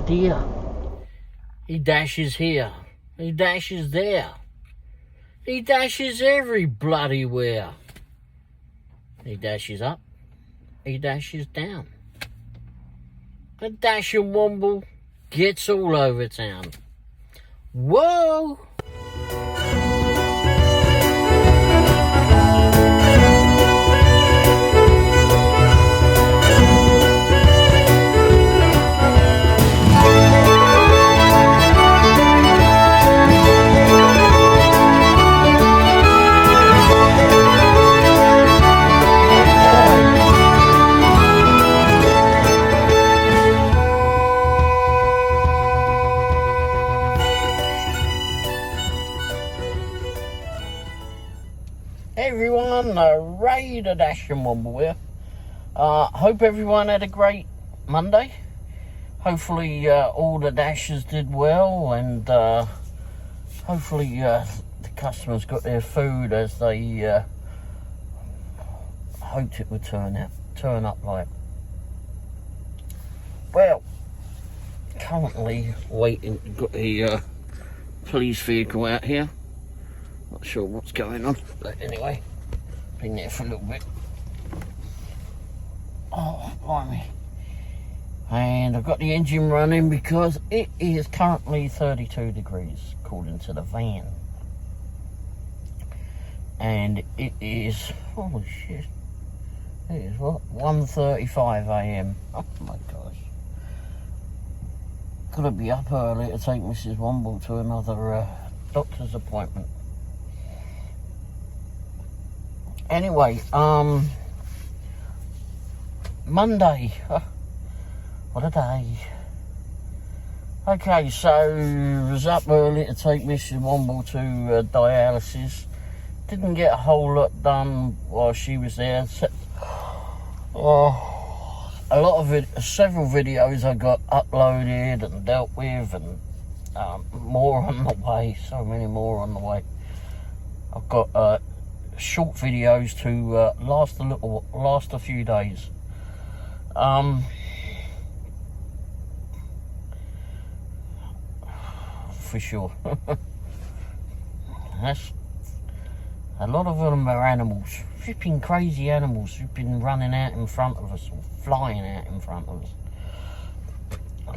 dear. He dashes here. He dashes there. He dashes every bloody where. He dashes up. He dashes down. The dashing Womble gets all over town. Whoa! Hey everyone, Ray the Dashing Womble here. Hope everyone had a great Monday. Hopefully all the dashers did well, and hopefully the customers got their food as they hoped it would turn up like. Well, currently waiting, got the police vehicle out here. Not sure what's going on, but anyway, been there for a little bit. Oh, blimey. And I've got the engine running because it is currently 32 degrees, according to the van. And it is, holy shit, it is what, 1:35 AM. Oh my gosh. Gotta be up early to take Mrs. Womble to another doctor's appointment. Anyway, Monday, what a day. Okay, so I was up early to take Mrs. Womble to dialysis. Didn't get a whole lot done while she was there. A lot of it, several videos I got uploaded and dealt with, and more on the way, so many more on the way. I've got short videos to last a few days. For sure. That's a lot of them are animals, flipping crazy animals who've been running out in front of us, or flying out in front of us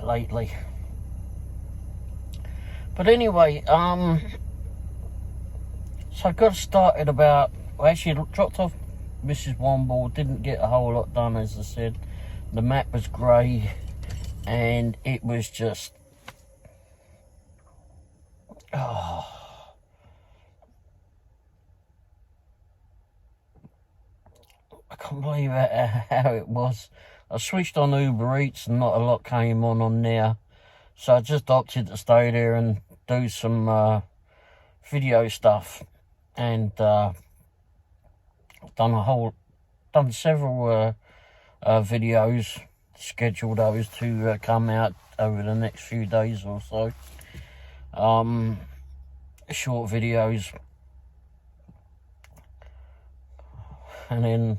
lately. But anyway, so I got started about, well, actually dropped off Mrs. Womble, didn't get a whole lot done, as I said. The map was grey, and it was just, I can't believe how it was. I switched on Uber Eats and not a lot came on there. So I just opted to stay there and do some video stuff. And done several videos, scheduled those to come out over the next few days or so. Short videos. And then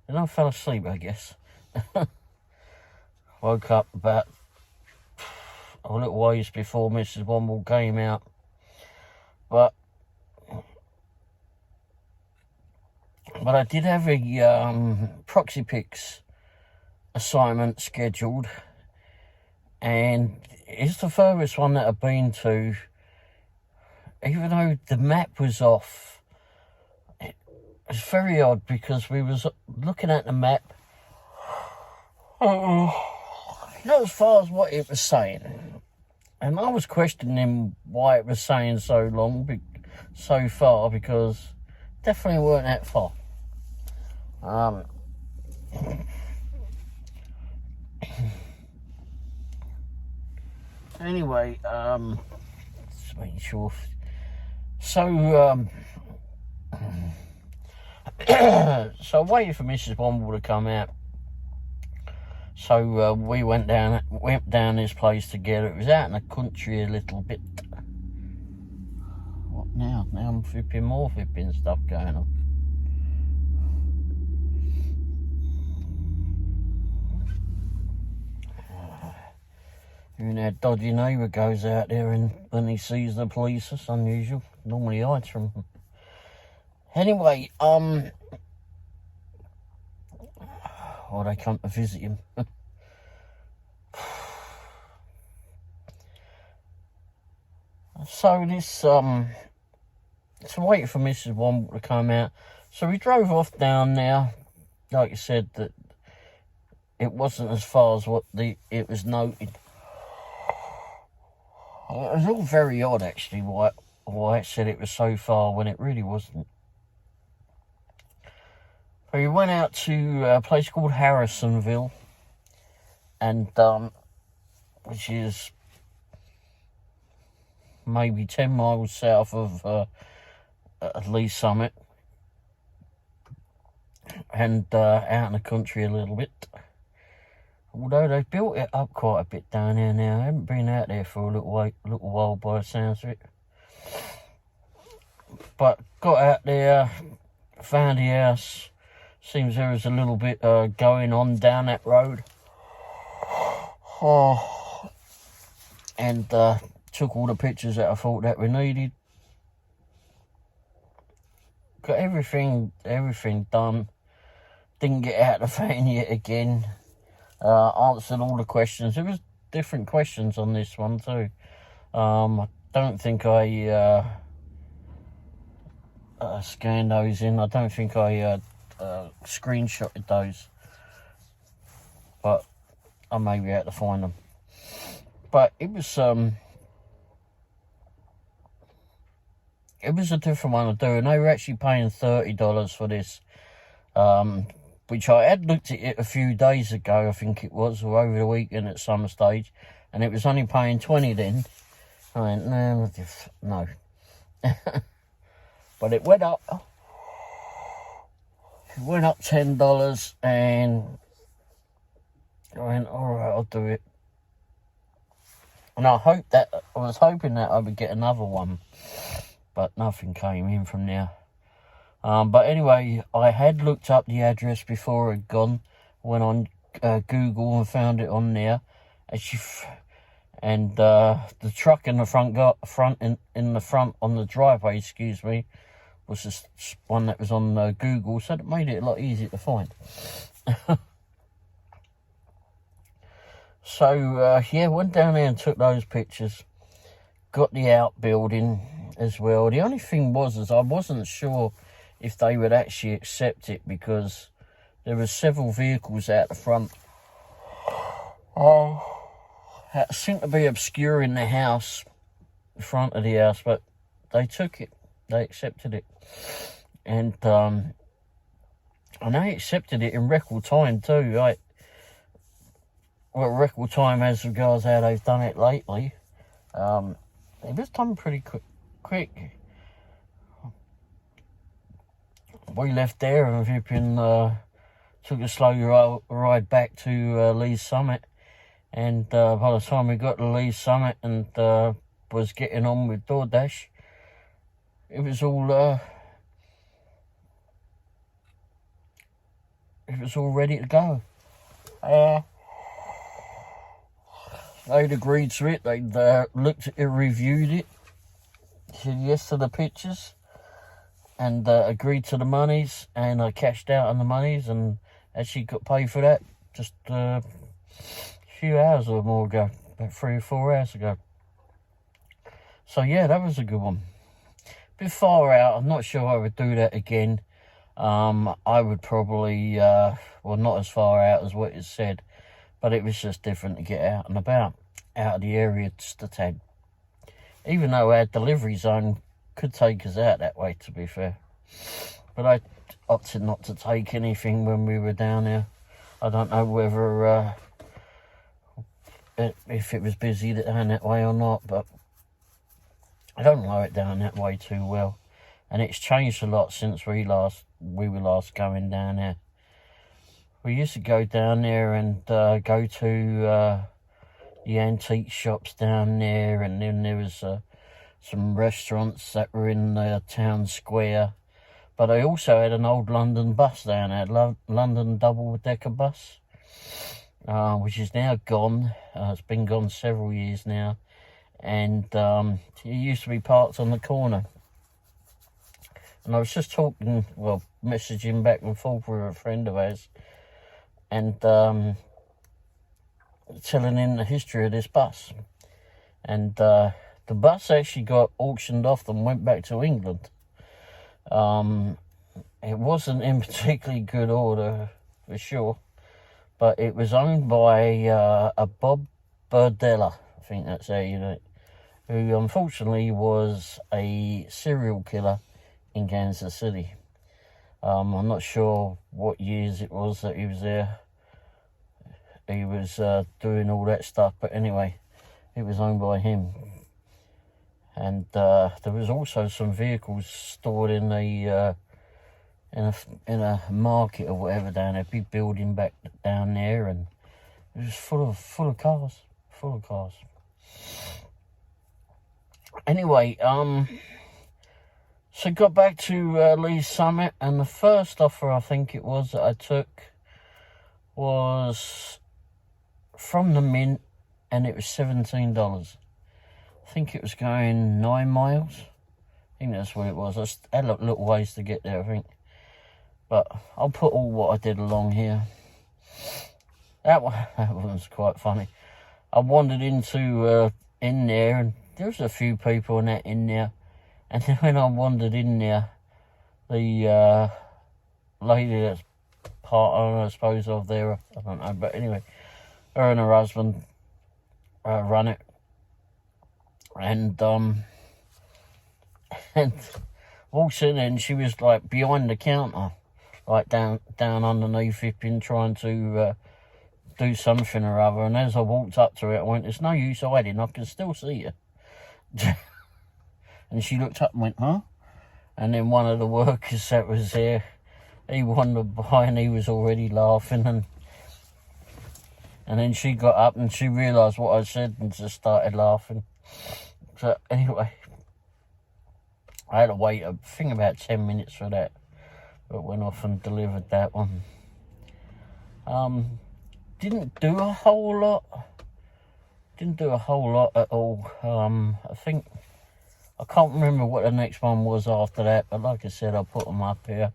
I fell asleep, I guess. Woke up about a little ways before Mrs. Womble came out. But I did have a proxy pics assignment scheduled, and it's the furthest one that I've been to, even though the map was off. It's very odd because we was looking at the map, not as far as what it was saying, and I was questioning why it was saying so far, because definitely weren't that far. Anyway, just making sure. So so I waited for Mrs. Womble to come out. So we went down this place together. It was out in the country a little bit. What now? Now I'm flipping stuff going on. And our dodgy neighbour goes out there and when he sees the police, it's unusual. Normally hides from them. Anyway, or they come to visit him. So this, so waiting for Mrs. Womble to come out. So we drove off down there. Like I said, that it wasn't as far as what it was noted. It was all very odd, actually, why it said it was so far when it really wasn't. But we went out to a place called Harrisonville, and which is maybe 10 miles south of Lee Summit, and out in the country a little bit. Although they've built it up quite a bit down there now. I haven't been out there for a little while by the sounds of it. But got out there, found the house. Seems there was a little bit going on down that road. And took all the pictures that I thought that we needed. Got everything done. Didn't get out the van yet again. Answered all the questions. There was different questions on this one too. I don't think I scanned those in. I don't think I screenshotted those. But I may be able to find them. But it was a different one to do, and they were actually paying $30 for this. Which I had looked at it a few days ago, I think it was, or over the weekend at some stage, and it was only paying $20 then. I went, no. But it went up. It went up $10, and I went, alright, I'll do it. And I was hoping that I would get another one, but nothing came in from there. But anyway, I had looked up the address before it had gone. Went on Google and found it on there. And the truck in the front on the driveway, excuse me, was just one that was on Google, so it made it a lot easier to find. So yeah, went down there and took those pictures. Got the outbuilding as well. The only thing was I wasn't sure if they would actually accept it, because there were several vehicles out the front that seemed to be obscuring the house, the front of the house, but they took it. They accepted it. And they accepted it in record time too, right? Well, record time as regards how they've done it lately. It was done pretty quick. We left there and took a slow ride back to Lee Summit, and by the time we got to Lee Summit and was getting on with DoorDash, it was all ready to go. They'd agreed to it. They'd looked at it, reviewed it, said yes to the pictures, and agreed to the monies, and I cashed out on the monies and actually got paid for that just a few hours or more ago, about 3 or 4 hours ago. So yeah, that was a good one. Bit far out. I'm not sure I would do that again. I would probably, well, not as far out as what it said, but it was just different to get out and about, out of the area just a tad. Even though our delivery zone could take us out that way, to be fair. But I opted not to take anything when we were down there. I don't know whether if it was busy down that way or not, but I don't know it down that way too well. And it's changed a lot since we were last going down there. We used to go down there and go to the antique shops down there, and then there was some restaurants that were in the town square. But I also had an old London bus down there, London double-decker bus. which is now gone. It's been gone several years now, and it used to be parked on the corner. And I was just talking, well, messaging back and forth with a friend of ours, and telling him the history of this bus. And the bus actually got auctioned off and went back to England. It wasn't in particularly good order, for sure, but it was owned by a Bob Burdella, I think that's how you know it, who unfortunately was a serial killer in Kansas City. I'm not sure what years it was that he was there. He was doing all that stuff, but anyway, it was owned by him. And there was also some vehicles stored in a market or whatever down there, big building back down there, and it was full of cars. Anyway, so got back to Lee's Summit, and the first offer I think it was that I took was from the Mint, and it was $17. I think it was going 9 miles. I think that's what it was. I had a little ways to get there, I think. But I'll put all what I did along here. That was quite funny. I wandered into in there, and there was a few people and that in there. And then when I wandered in there, the lady that's part owner, I suppose, of there, I don't know, but anyway, her and her husband run it. And walks in, and she was like behind the counter, like down underneath it, been trying to do something or other. And as I walked up to it, I went, "There's no use hiding, I can still see you." And she looked up and went, "Huh?" And then one of the workers that was there, he wandered by, and he was already laughing, and then she got up and she realised what I said and just started laughing. So anyway, I had to wait, I think, about 10 minutes for that, but went off and delivered that one. Didn't do a whole lot at all. I think, I can't remember what the next one was after that, but like I said, I put them up here.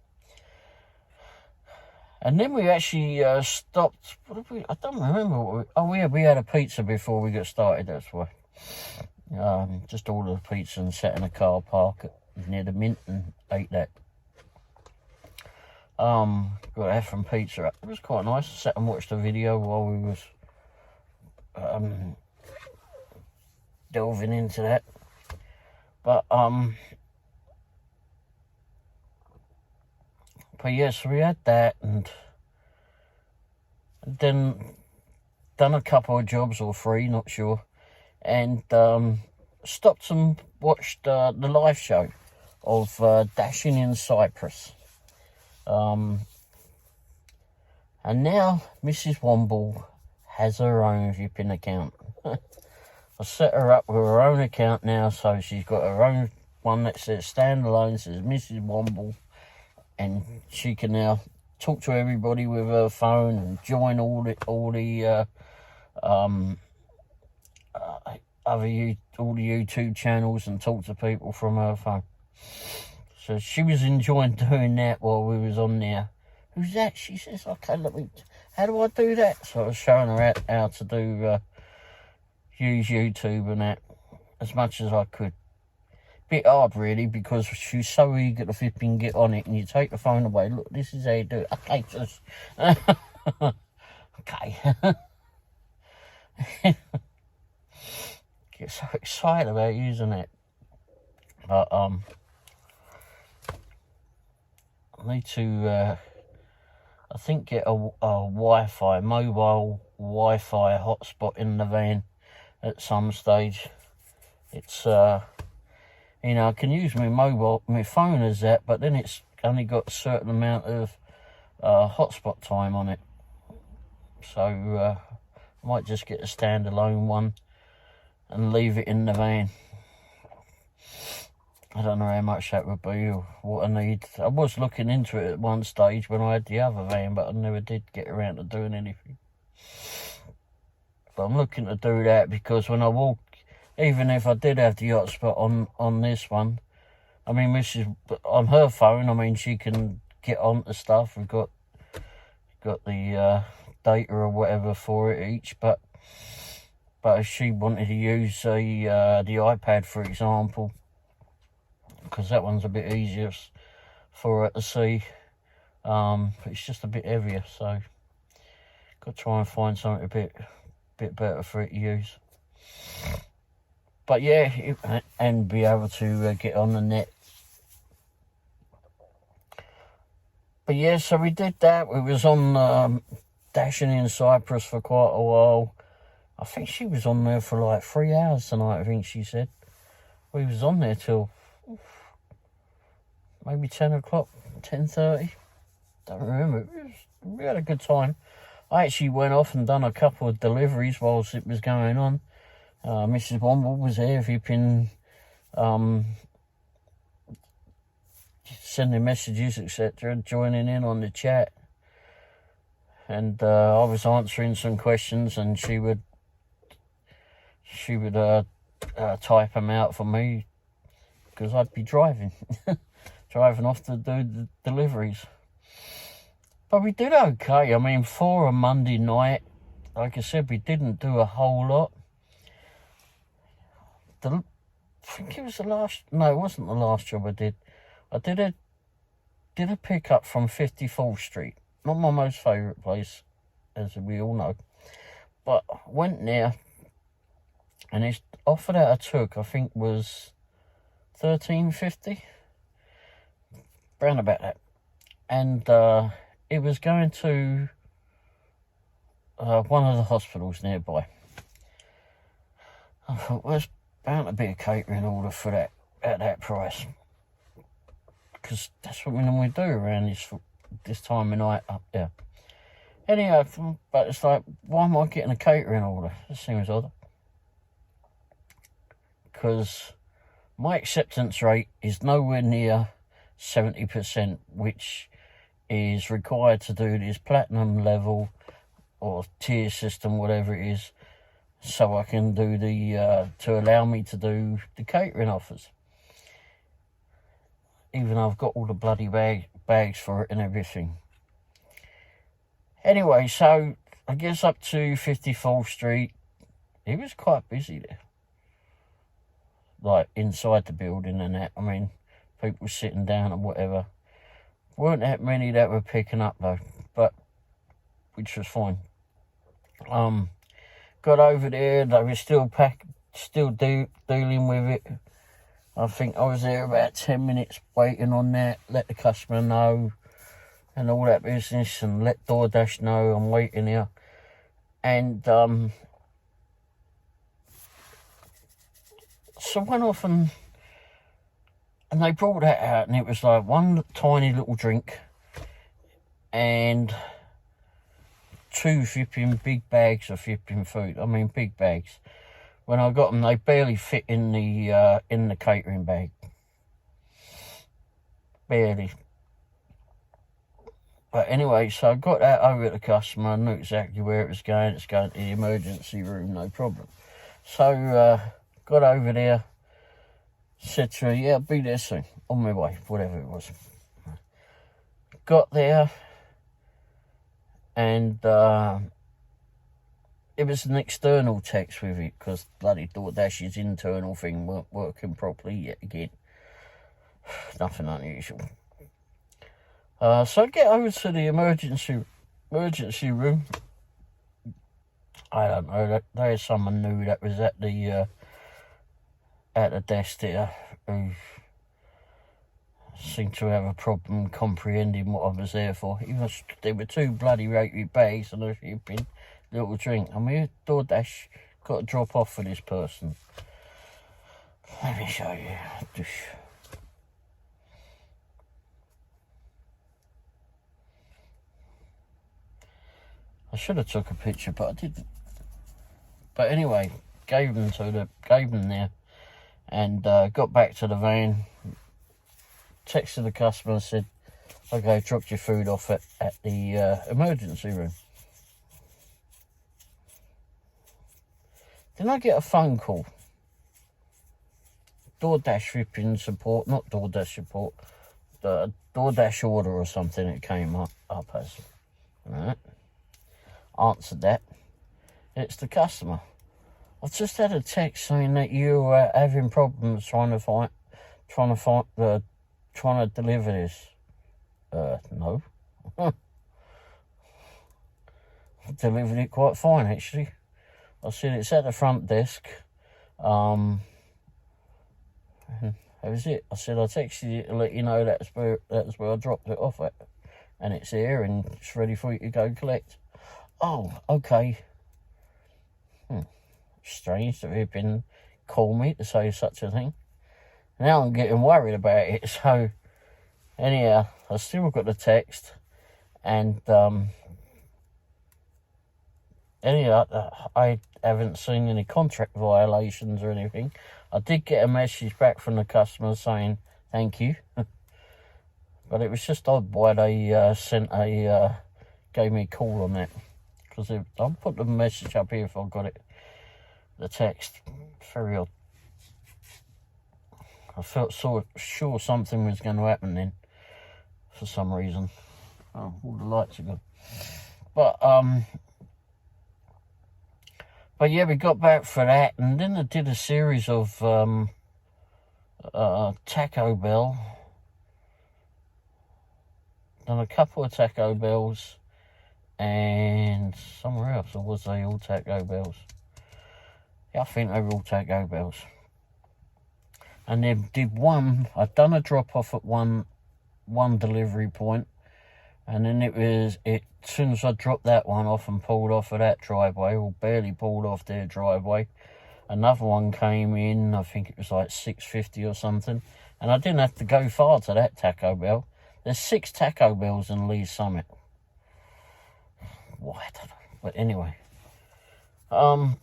And then we actually stopped. What did we? I don't remember what we had a pizza before we got started. That's why. Just ordered a pizza and sat in a car park near the Mint and ate that. Got that from Pizza Hut. It was quite nice. I sat and watched a video while we was delving into that. But yeah, so we had that, and then done a couple of jobs, or 3, not sure, and stopped and watched the live show of Dashing in Cyprus. And now Mrs. Womble has her own Vipping account. I set her up with her own account now, so she's got her own one that says standalone, says Mrs. Womble, and she can now talk to everybody with her phone and join all the YouTube channels and talk to people from her phone. So she was enjoying doing that while we was on there. "Who's that?" she says. "Okay, how do I do that?" So I was showing her how to do use YouTube and that as much as I could. Bit hard really, because she's so eager to flipping get on it, and you take the phone away. "Look, this is how you do it." Okay, just okay. Get so excited about using it, but I need to I think get a Wi-Fi, mobile Wi-Fi hotspot in the van at some stage. It's you know, I can use my phone as that, but then it's only got a certain amount of hotspot time on it. So I might just get a standalone one and leave it in the van. I don't know how much that would be or what I need. I was looking into it at one stage when I had the other van, but I never did get around to doing anything. But I'm looking to do that because when I walk, even if I did have the hotspot on this one, I mean, Mrs. on her phone, I mean, she can get onto stuff. We've got the data or whatever for it each, but if she wanted to use the iPad, for example, because that one's a bit easier for her to see, but it's just a bit heavier, so got to try and find something a bit better for it to use. But yeah, and be able to get on the net. But yeah, so we did that. We was on dashing in Cyprus for quite a while. I think she was on there for like 3 hours tonight, I think she said. We was on there till maybe 10 o'clock, 10:30. Don't remember. We had a good time. I actually went off and done a couple of deliveries whilst it was going on. Mrs. Womble was there, vipping, sending messages, etc., joining in on the chat. And I was answering some questions, and she would type them out for me because I'd be driving off to do the deliveries. But we did okay. I mean, for a Monday night, like I said, we didn't do a whole lot. I think it was the last. No, it wasn't the last job I did. I did a pickup from 54th Street. Not my most favourite place, as we all know. But went there, and it's offer that I took, I think, was $13.50, round about that. And it was going to one of the hospitals nearby. I thought, well, there's bound to be a catering order for that at that price, because that's what we normally do around this time of night up there. Anyhow, but it's like, why am I getting a catering order? That seems odd. Because my acceptance rate is nowhere near 70%, which is required to do this platinum level or tier system, whatever it is, so I can do to allow me to do the catering offers. Even though I've got all the bloody bags for it and everything. Anyway, so I guess up to 54th Street, it was quite busy there. Like inside the building and that. I mean, people sitting down and whatever. Weren't that many that were picking up though, but which was fine. Got over there, they were still dealing with it. I think I was there about 10 minutes waiting on that, let the customer know and all that business, and let DoorDash know I'm waiting here. And so I went off and they brought that out, and it was like one tiny little drink and 2 flipping big bags of flipping food. I mean, big bags. When I got them, they barely fit in the catering bag. Barely. But anyway, so I got that over to the customer. I knew exactly where it was going. It's going to the emergency room, no problem. So got over there. Said to her, yeah, I'll be there soon. On my way, whatever it was. Got there. And it was an external text with it, because bloody DoorDash's internal thing weren't working properly yet again. Nothing unusual. So I get over to the emergency room. I don't know, there's someone new that was at the desk there who seemed to have a problem comprehending what I was there for. There were 2 bloody rated bags and a shipping little drink. I mean, DoorDash got to drop off for this person. Let me show you. I should have took a picture, but I didn't. But anyway, gave them there, and got back to the van. Texted the customer and said, "Okay, dropped your food off at the emergency room." Then I get a phone call. DoorDash shipping support, not DoorDash support, the DoorDash order or something it came up as. Right. Answered that. It's the customer. I've just had a text saying that you are having problems trying to deliver this. No. I delivered it quite fine, actually. I said it's at the front desk. That was it. I said I texted you to let you know that's where I dropped it off at, and it's here and it's ready for you to go collect. Oh, okay. Strange that they've been called me to say such a thing. Now I'm getting worried about it. So anyhow, I still got the text, and anyhow, I haven't seen any contract violations or anything. I did get a message back from the customer saying thank you, but it was just odd why they gave me a call on that, because I'll put the message up here if I've got it. The text, very odd. I felt so sure something was going to happen then, for some reason. Oh, all the lights are gone. But yeah, we got back for that, and then I did a series of Taco Bell. Done a couple of Taco Bells, and somewhere else, or was they all Taco Bells? Yeah, I think they were all Taco Bells. And then did one, I'd done a drop off at one delivery point, and then as soon as I dropped that one off and pulled off of that driveway, or barely pulled off their driveway, another one came in. I think it was like 650 or something, and I didn't have to go far to that Taco Bell. There's 6 Taco Bells in Lee's Summit. Why? I don't know. But anyway, but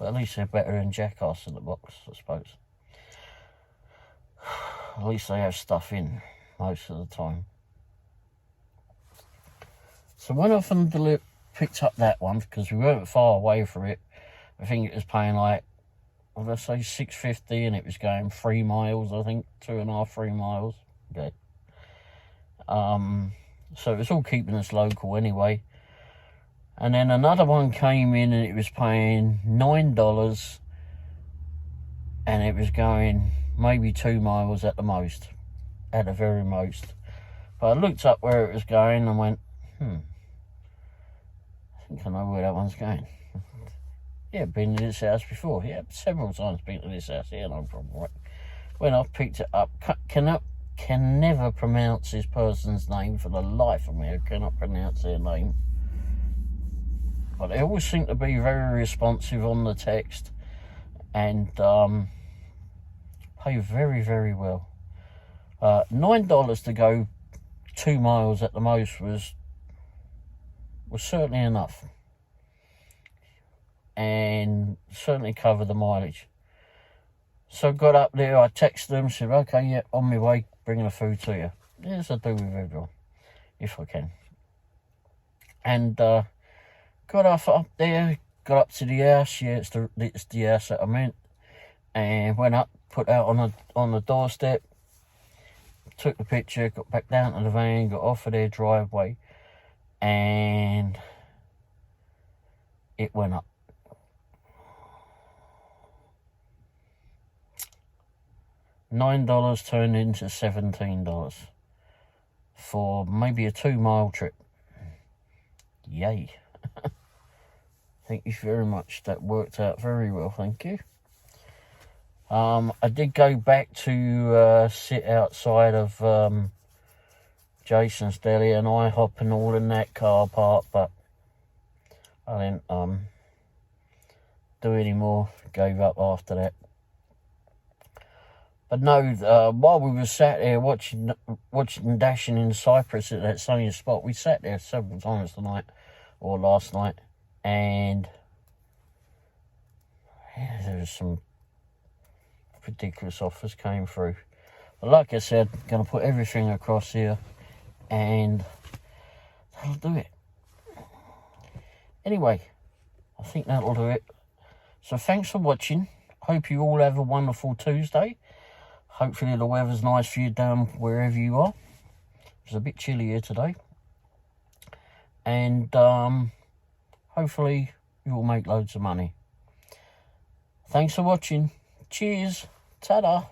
at least they're better than Jackass in the box, I suppose. At least they have stuff in most of the time. So went off and picked up that one, because we weren't far away from it. I think it was paying like, what did I say, $6.50, and it was going 3 miles, I think, 2.5, 3 miles. Okay. So it was all keeping us local anyway. And then another one came in, and it was paying $9, and it was going maybe 2 miles at the most, at the very most. But I looked up where it was going and went, I think I know where that one's going. Yeah, been to this house before. Yeah, several times been to this house. Yeah, no problem, right? When I picked it up, can never pronounce this person's name for the life of me. I cannot pronounce their name. But they always seem to be very responsive on the text, and pay very, very well. $9 to go 2 miles at the most was certainly enough, and certainly covered the mileage. So I got up there, I texted them, said, okay, yeah, on my way, bringing the food to you. Yes, I do with everyone, if I can. And got off up there, got up to the house. Yeah, it's the house that I meant. And went up, put out on the doorstep, took the picture, got back down to the van, got off of their driveway, and it went up. $9 turned into $17 for maybe a 2 mile trip. Yay. Thank you very much. That worked out very well, thank you. I did go back to sit outside of Jason's Deli and IHOP and all in that car park, but I didn't do any more. Gave up after that. But no, while we were sat there watching Dashing in Cyprus at that same spot, we sat there several times tonight or last night, and yeah, there was some ridiculous offers came through. But like I said, I'm going to put everything across here, and that'll do it. Anyway, I think that'll do it. So thanks for watching. Hope you all have a wonderful Tuesday. Hopefully the weather's nice for you down wherever you are. It's a bit chilly here today. And hopefully you'll make loads of money. Thanks for watching. Cheers. Ta-da.